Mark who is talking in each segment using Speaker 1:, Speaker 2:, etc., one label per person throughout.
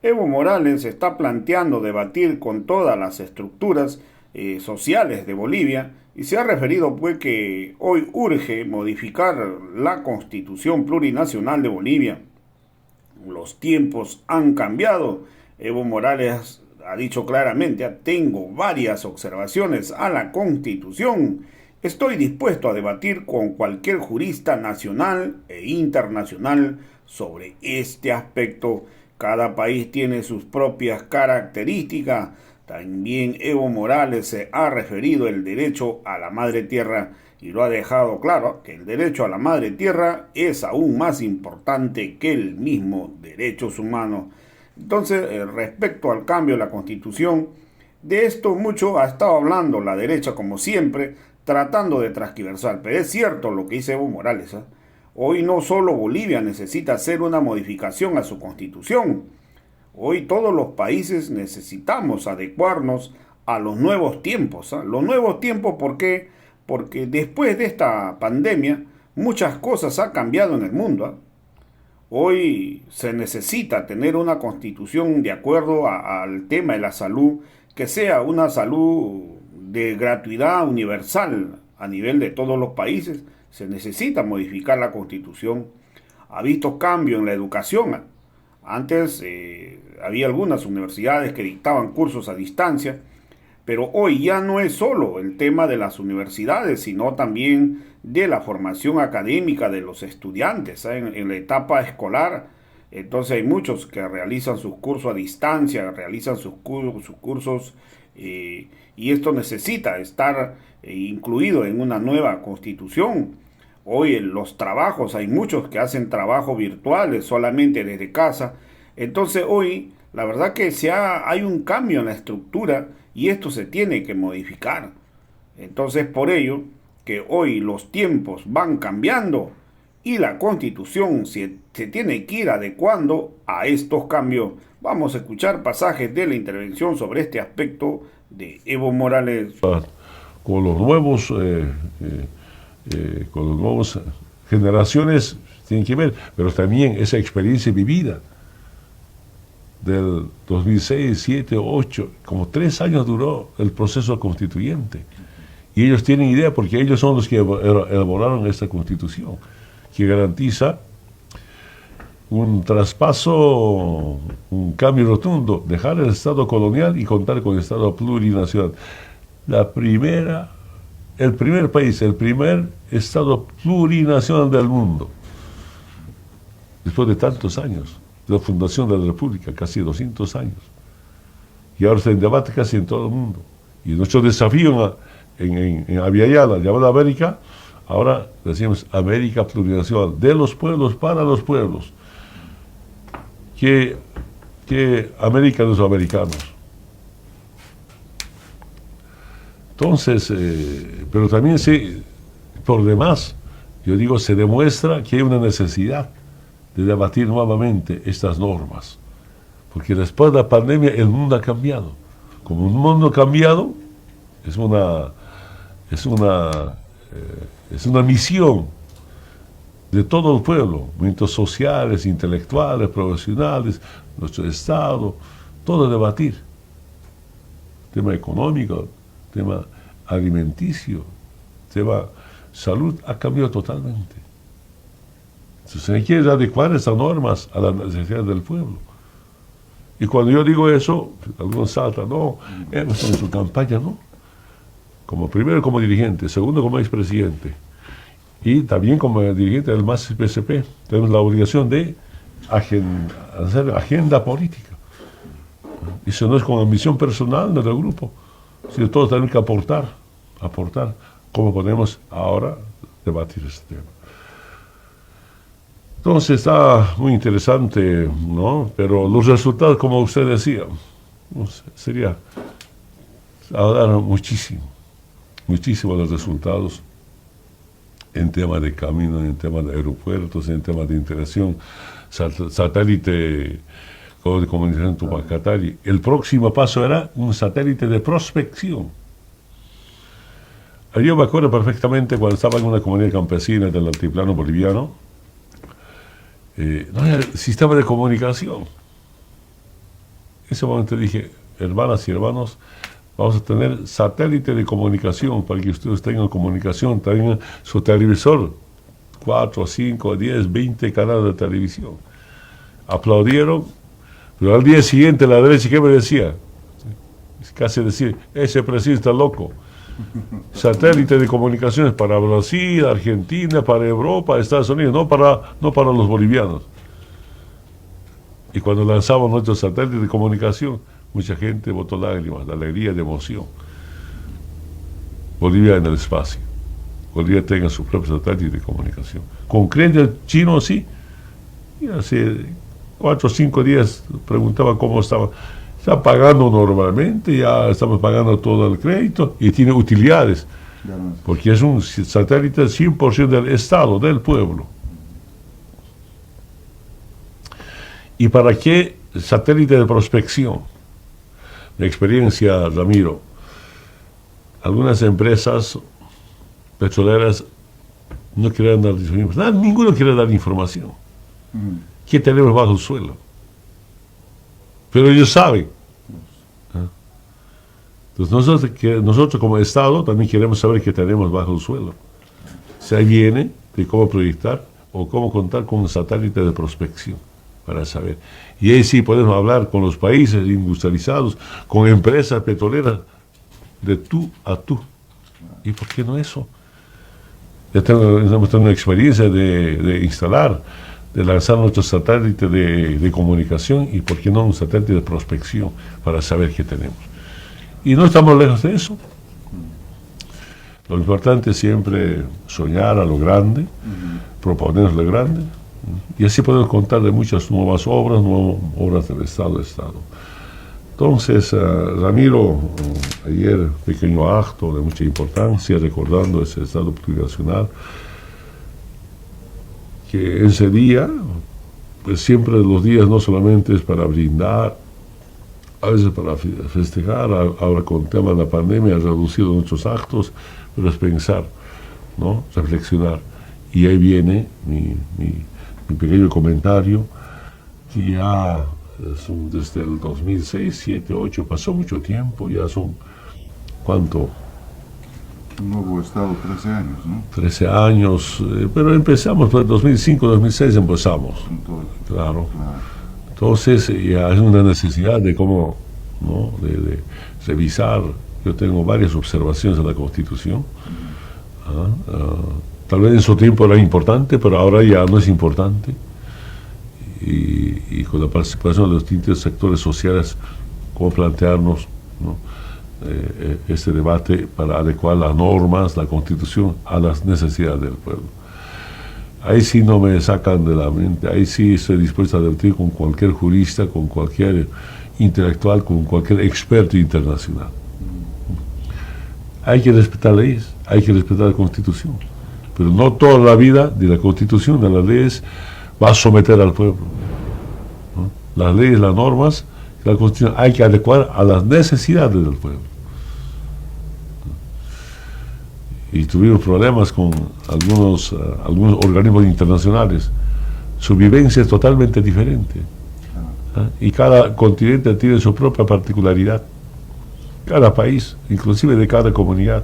Speaker 1: Evo Morales está planteando debatir con todas las estructuras sociales de Bolivia y se ha referido pues que hoy urge modificar la constitución plurinacional de Bolivia. Los tiempos han cambiado. Evo Morales ha dicho claramente, tengo varias observaciones a la Constitución. Estoy dispuesto a debatir con cualquier jurista nacional e internacional sobre este aspecto. Cada país tiene sus propias características. También Evo Morales se ha referido al derecho a la madre tierra y lo ha dejado claro que el derecho a la madre tierra es aún más importante que el mismo derechos humanos. Entonces, respecto al cambio de la Constitución, de esto mucho ha estado hablando la derecha como siempre, tratando de transquiversar, pero es cierto lo que dice Evo Morales, ¿eh? Hoy no solo Bolivia necesita hacer una modificación a su constitución, hoy todos los países necesitamos adecuarnos a los nuevos tiempos, ¿eh? Los nuevos tiempos, ¿por qué? Porque después de esta pandemia muchas cosas han cambiado en el mundo, ¿eh? Hoy se necesita tener una constitución de acuerdo al tema de la salud, que sea una salud de gratuidad universal a nivel de todos los países. Se necesita modificar la constitución. Ha visto cambio en la educación. Antes había algunas universidades que dictaban cursos a distancia, pero hoy ya no es solo el tema de las universidades, sino también de la formación académica de los estudiantes, ¿eh? En la etapa escolar. Entonces hay muchos que realizan sus cursos a distancia, realizan sus cursos y esto necesita estar incluido en una nueva constitución. Hoy en los trabajos hay muchos que hacen trabajos virtuales solamente desde casa. Entonces hoy la verdad que hay un cambio en la estructura y esto se tiene que modificar. Entonces por ello que hoy los tiempos van cambiando y la constitución se tiene que ir adecuando a estos cambios. Vamos a escuchar pasajes de la intervención sobre este aspecto de Evo Morales.
Speaker 2: Con los nuevos, con las nuevas generaciones tienen que ver, pero también esa experiencia vivida del 2006, 2007, 2008, como 3 años duró el proceso constituyente. Y ellos tienen idea porque ellos son los que elaboraron esta constitución, que garantiza un traspaso, un cambio rotundo, dejar el Estado colonial y contar con el Estado plurinacional. El primer país, el primer Estado plurinacional del mundo, después de tantos años, de la fundación de la República, casi 200 años. Y ahora está en debate casi en todo el mundo. Y nuestro desafío en Abya-Yala, llamada América, ahora decimos América plurinacional, de los pueblos para los pueblos. Que América de los americanos. Entonces, pero también por demás, yo digo, se demuestra que hay una necesidad de debatir nuevamente estas normas. Porque después de la pandemia el mundo ha cambiado. Como un mundo ha cambiado, es una misión de todo el pueblo, movimientos sociales, intelectuales, profesionales, nuestro Estado, todo debatir. Tema económico, tema alimenticio, tema salud, ha cambiado totalmente. Entonces se quiere adecuar esas normas a las necesidades del pueblo. Y cuando yo digo eso, algunos saltan, no, en su campaña, no. Primero como dirigente, segundo como expresidente, y también como dirigente del MAS PSP, tenemos la obligación de hacer agenda política. Y eso no es con ambición personal del grupo, sino todos tenemos que aportar cómo podemos ahora debatir este tema. Entonces está muy interesante, ¿no? Pero los resultados, como usted decía, no sé, sería dar muchísimo los resultados en tema de camino, en tema de aeropuertos, en tema de interacción, satélite de comunicación Tupacatari. El próximo paso era un satélite de prospección. Yo me acuerdo perfectamente cuando estaba en una comunidad campesina del altiplano boliviano, no había sistema de comunicación. ese momento dije, hermanas y hermanos, vamos a tener satélite de comunicación para que ustedes tengan comunicación, tengan su televisor, 4, 5, 10, 20 canales de televisión. Aplaudieron, pero al día siguiente la derecha, ¿qué me decía? Casi decir, ese presidente está loco. Satélite de comunicaciones para Brasil, Argentina, para Europa, Estados Unidos, no para los bolivianos. Y cuando lanzamos nuestro satélite de comunicación, mucha gente botó lágrimas, de alegría, de emoción. Bolivia en el espacio. Bolivia tenga su propio satélite de comunicación. Con crédito chino, sí. Y hace 4 o 5 días preguntaba cómo estaba. Está pagando normalmente, ya estamos pagando todo el crédito y tiene utilidades. Porque es un satélite 100% del Estado, del pueblo. ¿Y para qué satélite de prospección? Mi experiencia, Ramiro, algunas empresas petroleras no quieren dar información. Ninguno quiere dar información. ¿Qué tenemos bajo el suelo? Pero ellos saben. Entonces nosotros como Estado también queremos saber qué tenemos bajo el suelo. Se viene de cómo proyectar o cómo contar con un satélite de prospección para saber. Y ahí sí podemos hablar con los países industrializados, con empresas petroleras, de tú a tú. ¿Y por qué no eso? Ya hemos tenido una experiencia de instalar, de lanzar nuestro satélite de comunicación y por qué no un satélite de prospección para saber qué tenemos. Y no estamos lejos de eso. Lo importante es siempre soñar a lo grande, proponer lo grande, y así podemos contar de muchas nuevas obras del Estado. Entonces, Ramiro, ayer pequeño acto de mucha importancia, recordando ese Estado plurinacional, que ese día, pues siempre los días no solamente es para brindar, a veces para festejar, ahora con el tema de la pandemia ha reducido nuestros actos, pero es pensar, ¿no? Reflexionar. Y ahí viene mi pequeño comentario, que ya son desde el 2006, 2007, 2008, pasó mucho tiempo, ya son, ¿cuánto?
Speaker 3: Un nuevo Estado, 13 años, ¿no?
Speaker 2: 13 años, pero empezamos, en 2005, 2006 empezamos, claro. Entonces ya es una necesidad de cómo, ¿no? de revisar. Yo tengo varias observaciones de la Constitución. Tal vez en su tiempo era importante, pero ahora ya no es importante. Y con la participación de los distintos sectores sociales, cómo plantearnos, ¿no? Este debate para adecuar las normas, la Constitución, a las necesidades del pueblo. Ahí sí no me sacan de la mente, ahí sí estoy dispuesto a debatir con cualquier jurista, con cualquier intelectual, con cualquier experto internacional. Hay que respetar leyes, hay que respetar la Constitución, pero no toda la vida de la Constitución, de las leyes, va a someter al pueblo, ¿no? Las leyes, las normas, la Constitución hay que adecuar a las necesidades del pueblo. Y tuvimos problemas con algunos organismos internacionales. Su vivencia es totalmente diferente. Y cada continente tiene su propia particularidad. Cada país, inclusive de cada comunidad.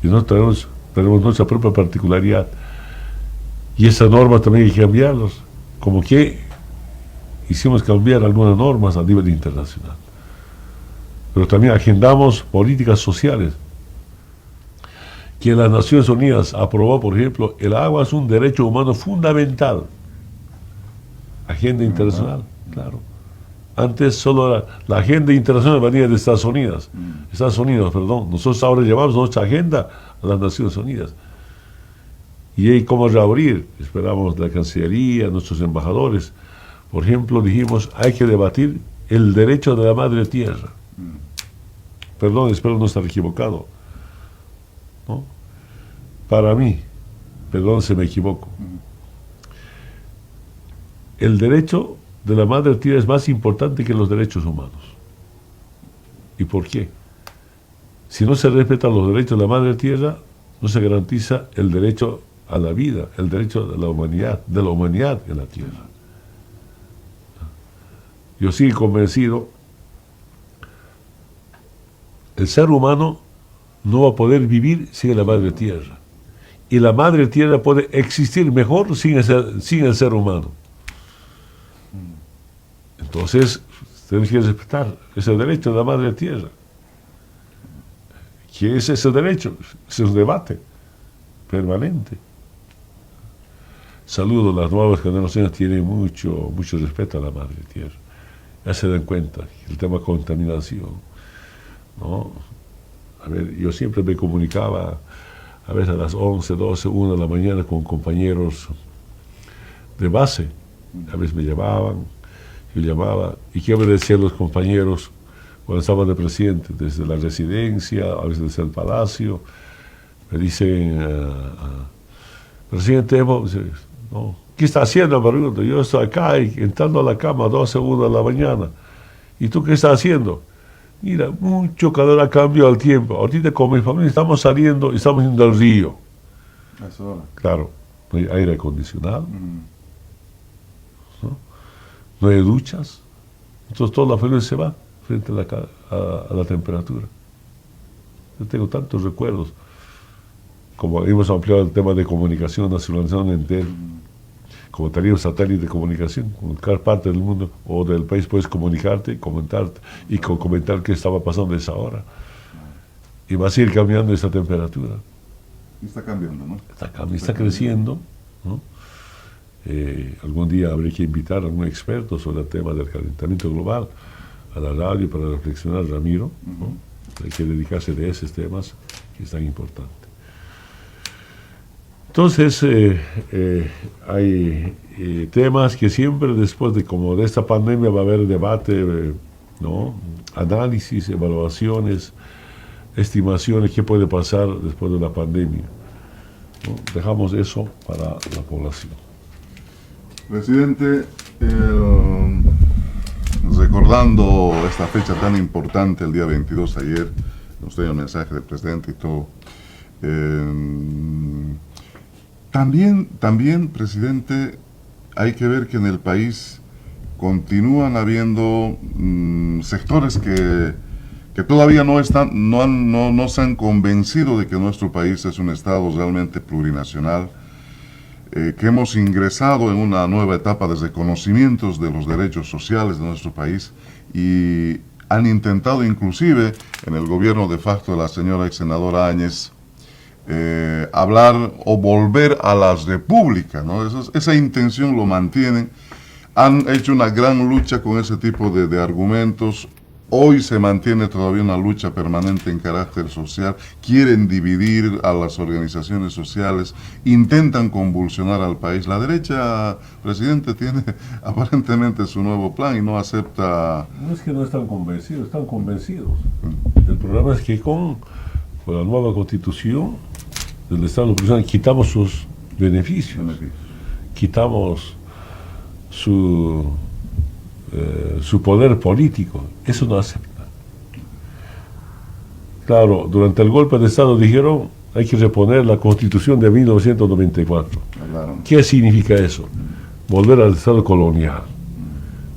Speaker 2: Y nosotros tenemos nuestra propia particularidad. Y esas normas también hay que cambiarlas. Como que hicimos cambiar algunas normas a nivel internacional. Pero también agendamos políticas sociales. Que las Naciones Unidas aprobó, por ejemplo, el agua es un derecho humano fundamental. Agenda internacional, claro. Antes solo la agenda internacional venía de Estados Unidos. Nosotros ahora llevamos nuestra agenda a las Naciones Unidas. Y ahí cómo reabrir, esperamos la Cancillería, nuestros embajadores. Por ejemplo, dijimos, hay que debatir el derecho de la madre tierra. Perdón, espero no estar equivocado, ¿no? Para mí, perdón si me equivoco, el derecho de la madre tierra es más importante que los derechos humanos. ¿Y por qué? Si no se respetan los derechos de la madre tierra, no se garantiza el derecho a la vida, el derecho de la humanidad en la tierra. Yo sigo convencido el ser humano no va a poder vivir sin la madre tierra. Y la madre tierra puede existir mejor sin el ser humano. Entonces, tenemos que respetar ese derecho de la madre tierra. ¿Qué es ese derecho? Es un debate permanente. Saludo, las nuevas generaciones tienen mucho respeto a la madre tierra. Ya se dan cuenta, el tema contaminación, ¿no? A ver, yo siempre me comunicaba a veces a las 11, 12, 1 de la mañana con compañeros de base. A veces me llamaban, yo llamaba, y ¿qué me decían los compañeros cuando estaban de presidente? Desde la residencia, a veces desde el palacio, me dicen, presidente Evo, no, ¿qué está haciendo? Me pregunto, yo estoy acá entrando a la cama a 12, 1 de la mañana. ¿Y tú qué estás haciendo? Mira, mucho calor ha cambiado el tiempo. Ahorita con mi familia estamos saliendo y estamos yendo al río.
Speaker 3: Eso.
Speaker 2: Claro, no hay aire acondicionado, ¿no? No hay duchas. Entonces toda la familia se va frente a la temperatura. Yo tengo tantos recuerdos. Como hemos ampliado el tema de comunicación, nacionalización entera, como teníamos satélite de comunicación, con cada parte del mundo o del país puedes comunicarte y comentar qué estaba pasando a esa hora. Y va a seguir cambiando esa temperatura.
Speaker 3: Y está cambiando, ¿no?
Speaker 2: Está creciendo, ¿no? Algún día habría que invitar a algún experto sobre el tema del calentamiento global a la radio para reflexionar, Ramiro, ¿no? Hay que dedicarse a esos temas que es tan importante. Entonces, hay temas que siempre después de esta pandemia va a haber debate, ¿no? Análisis, evaluaciones, estimaciones, qué puede pasar después de la pandemia, ¿no? Dejamos eso para la población.
Speaker 3: Presidente, recordando esta fecha tan importante, el día 22 ayer, nos tenía un mensaje del presidente y todo. También, presidente, hay que ver que en el país continúan habiendo sectores que todavía no se han convencido de que nuestro país es un Estado realmente plurinacional, que hemos ingresado en una nueva etapa de reconocimientos de los derechos sociales de nuestro país y han intentado inclusive en el gobierno de facto de la señora ex senadora Áñez hablar o volver a la república, ¿no? Esa intención lo mantienen. Han hecho una gran lucha con ese tipo de argumentos. Hoy se mantiene todavía una lucha permanente en carácter social. Quieren dividir a las organizaciones sociales, intentan convulsionar al país. La derecha, presidente, tiene aparentemente su nuevo plan y no acepta...
Speaker 2: No es que no están convencidos, están convencidos. El problema es que con la nueva constitución del Estado plurinacional quitamos sus beneficios, quitamos su poder político. Eso no acepta. Claro, durante el golpe de Estado dijeron hay que reponer la Constitución de 1994. Claro. ¿Qué significa eso? Volver al Estado colonial,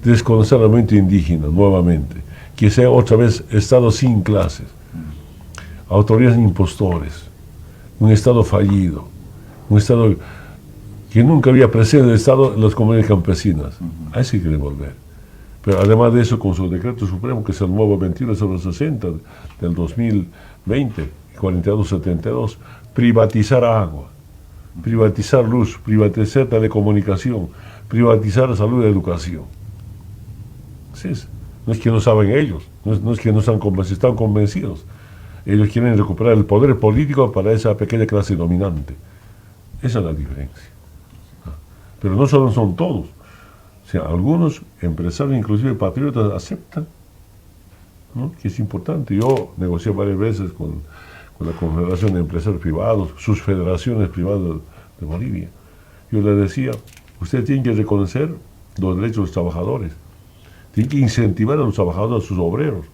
Speaker 2: desconocer al movimiento indígena nuevamente, que sea otra vez Estado sin clases, autoridades impostores, un Estado fallido, un Estado que nunca había presente en el Estado en las comunidades campesinas. A eso hay que volver. Pero además de eso, con su decreto supremo, que es el nuevo 21/60 del 2020, 4272, privatizar agua, privatizar luz, privatizar telecomunicación, privatizar salud y educación. Sí, no es que no saben ellos, no es que no están convencidos. Ellos quieren recuperar el poder político para esa pequeña clase dominante. Esa es la diferencia. Pero no solo son todos. O sea, algunos empresarios, inclusive patriotas, aceptan, ¿no? Que es importante. Yo negocié varias veces con la Confederación de Empresarios Privados, sus federaciones privadas de Bolivia. Yo les decía, ustedes tienen que reconocer los derechos de los trabajadores, tienen que incentivar a los trabajadores, a sus obreros.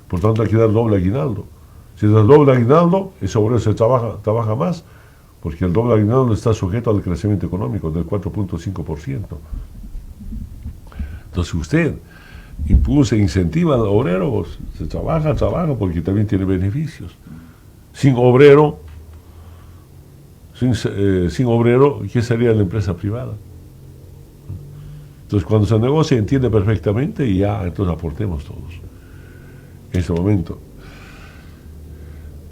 Speaker 2: Por tanto, hay que dar doble aguinaldo. Si das doble aguinaldo, ese obrero se trabaja más, porque el doble aguinaldo está sujeto al crecimiento económico del 4.5%. Entonces usted impulsa, incentiva al obrero, pues, se trabaja porque también tiene beneficios. Sin obrero, sin obrero, ¿qué sería la empresa privada? Entonces, cuando se negocia, entiende perfectamente y ya, entonces aportemos todos. En ese momento,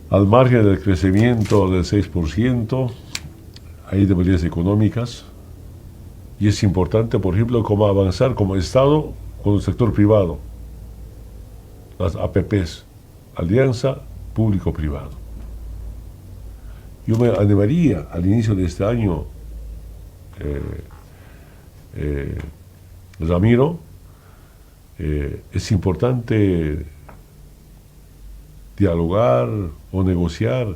Speaker 2: al margen del crecimiento del 6%, hay debilidades económicas y es importante, por ejemplo, cómo avanzar como Estado con el sector privado, las APPs, Alianza Público-Privado. Yo me animaría al inicio de este año, Ramiro, es importante dialogar o negociar.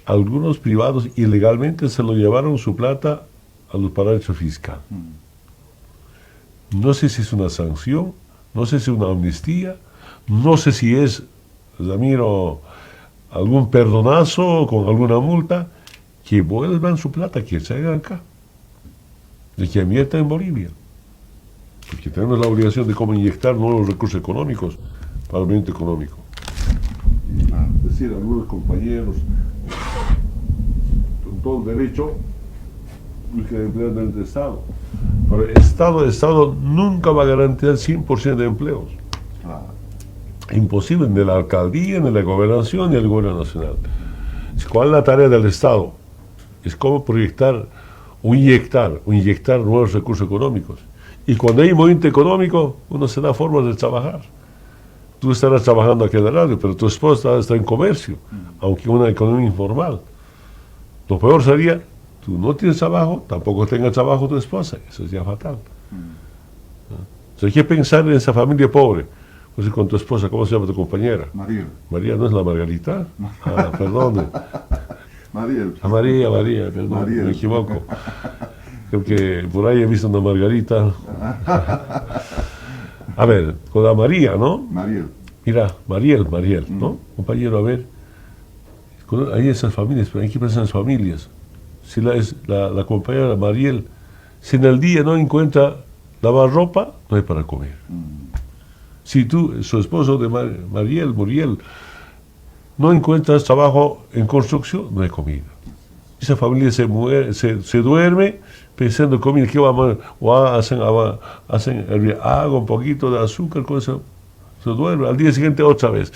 Speaker 2: Algunos privados ilegalmente se lo llevaron su plata a los paraísos fiscales. No sé si es una sanción, no sé si es una amnistía, no sé si es, Ramiro, algún perdonazo con alguna multa, que vuelvan su plata, que se hagan acá, de que inviertan en Bolivia. Porque tenemos la obligación de cómo inyectar nuevos recursos económicos para el movimiento económico. Es decir, algunos compañeros con todo el derecho buscan empleos del Estado. Pero el Estado nunca va a garantizar 100% de empleos. Imposible, ni de la alcaldía, ni de la gobernación, ni del gobierno nacional. ¿Cuál es la tarea del Estado? Es cómo proyectar o inyectar nuevos recursos económicos. Y cuando hay movimiento económico, uno se da formas de trabajar. Tú estarás trabajando aquí en la radio, pero tu esposa está en comercio, aunque en una economía informal. Lo peor sería, tú no tienes trabajo, tampoco tenga trabajo tu esposa. Eso es ya fatal. Entonces hay que pensar en esa familia pobre. Pues con tu esposa, ¿cómo se llama tu compañera?
Speaker 3: María.
Speaker 2: María, ¿no es la Margarita? Ah, perdón. María, perdón,
Speaker 3: Mariel.
Speaker 2: me equivoco. Creo que por ahí he visto una Margarita. A ver, con la María, ¿no?
Speaker 3: Mariel.
Speaker 2: Mira, Mariel, ¿no? Compañero, a ver, hay esas familias, pero hay que pensar en las familias. Si la compañera Mariel, si en el día no encuentra lavar ropa, no hay para comer. Si tú, su esposo de Muriel, no encuentras trabajo en construcción, no hay comida. Esa familia se duerme pensando en comida, ¿qué vamos a hacer? O hacen agua, un poquito de azúcar, con eso se duerme. Al día siguiente otra vez.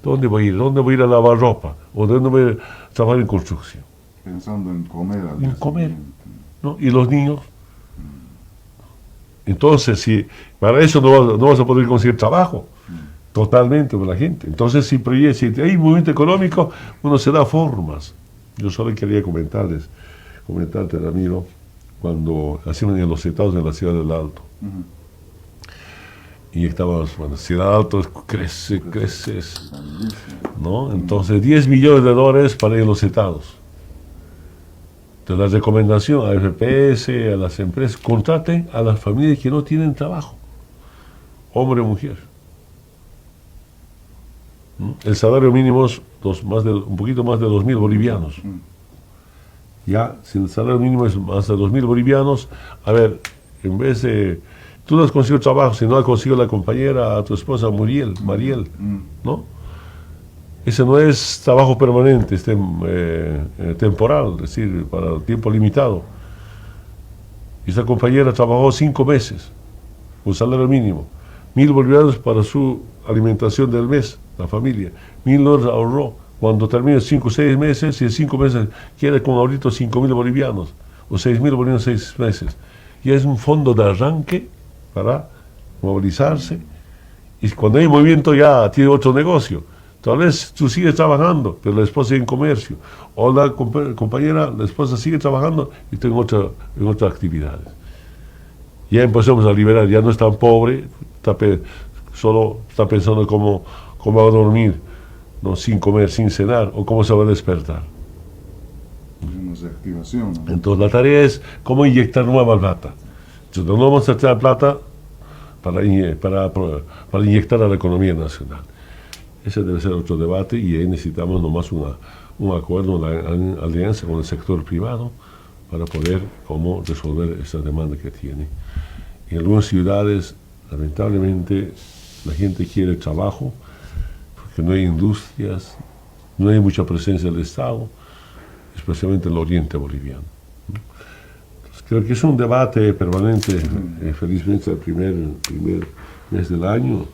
Speaker 2: ¿Dónde voy a ir? ¿Dónde voy a ir a lavar ropa? ¿O dónde voy a trabajar en construcción?
Speaker 3: Pensando en comer.
Speaker 2: En comer, ¿no? ¿Y los niños? Entonces, si para eso no vas a poder conseguir trabajo, totalmente con la gente. Entonces, si hay movimiento económico, uno se da formas. Yo solo quería comentarte, Ramiro, cuando hacíamos en los estados en la Ciudad del Alto. Y estábamos, bueno, Ciudad del Alto crece, ¿no? Entonces, $10 millones para ir a los estados. De la recomendación a FPS, a las empresas, contraten a las familias que no tienen trabajo, hombre o mujer. El salario mínimo es un poquito más de 2.000 bolivianos. Ya, si el salario mínimo es más de 2.000 bolivianos, a ver, en vez de, tú no has conseguido trabajo, si no has conseguido la compañera, a tu esposa Mariel, ¿no? Ese no es trabajo permanente, es temporal, es decir, para tiempo limitado. Esta compañera trabajó 5 meses, con salario mínimo, 1.000 bolivianos para su alimentación del mes, la familia. 1.000 dólares ahorró. Cuando termine 5 o 6 meses, si en 5 meses queda con ahorita 5.000 bolivianos, o 6.000 bolivianos 6 meses. Y es un fondo de arranque para movilizarse. Y cuando hay movimiento ya tiene otro negocio. Tal vez tú sigues trabajando, pero la esposa sigue en comercio. O la compañera, la esposa sigue trabajando y está en otras actividades. Ya empezamos a liberar, ya no es tan pobre, solo está pensando cómo va a dormir, ¿no? Sin comer, sin cenar, o cómo se va a despertar. Entonces la tarea es cómo inyectar nueva plata. Entonces, no vamos a traer plata para inyectar a la economía nacional. Ese debe ser otro debate y ahí necesitamos nomás un acuerdo, una alianza con el sector privado para poder resolver esa demanda que tiene. En algunas ciudades Lamentablemente la gente quiere trabajo, porque no hay industrias, no hay mucha presencia del Estado, especialmente en el oriente boliviano. Entonces, creo que es un debate permanente, felizmente el primer mes del año,